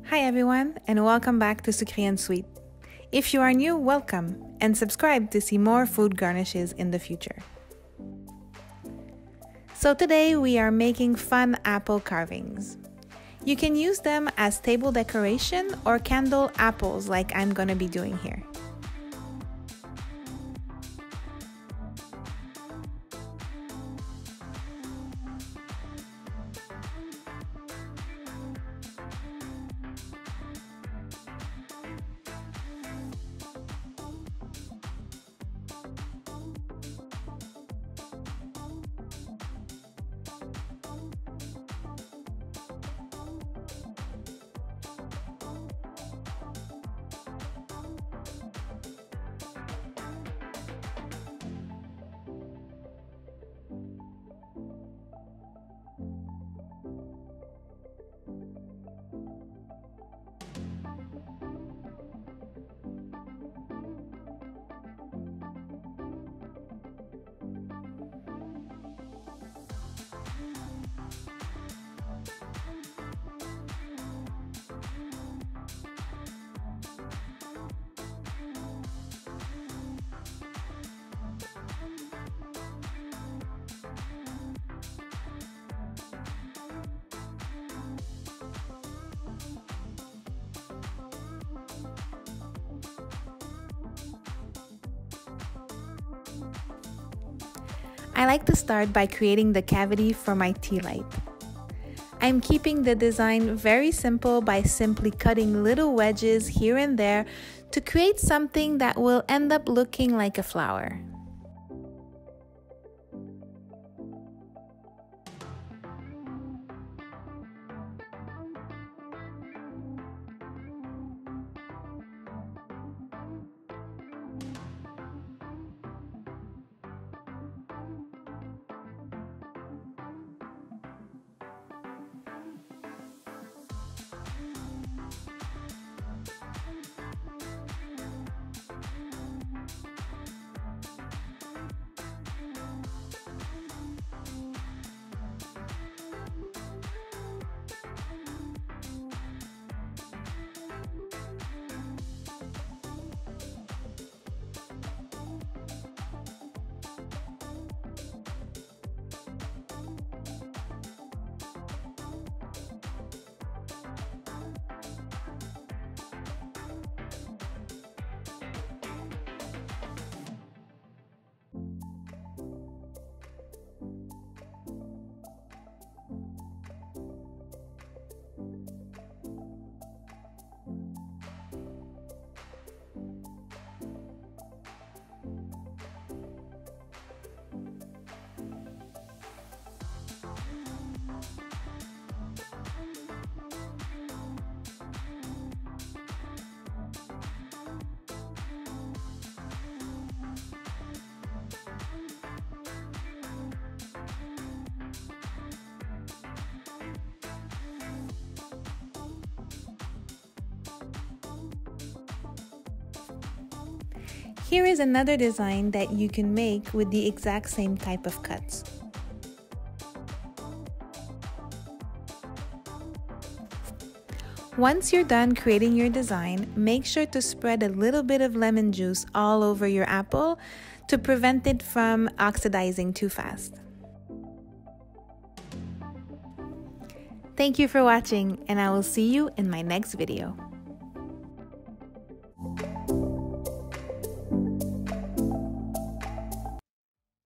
Hi everyone, and welcome back to Sucré and Sweet. If you are new, welcome, and subscribe to see more food garnishes in the future. So today we are making fun apple carvings. You can use them as table decoration or candle apples like I'm gonna be doing here. I like to start by creating the cavity for my tea light. I'm keeping the design very simple by simply cutting little wedges here and there to create something that will end up looking like a flower. Here is another design that you can make with the exact same type of cuts. Once you're done creating your design, make sure to spread a little bit of lemon juice all over your apple to prevent it from oxidizing too fast. Thank you for watching, and I will see you in my next video.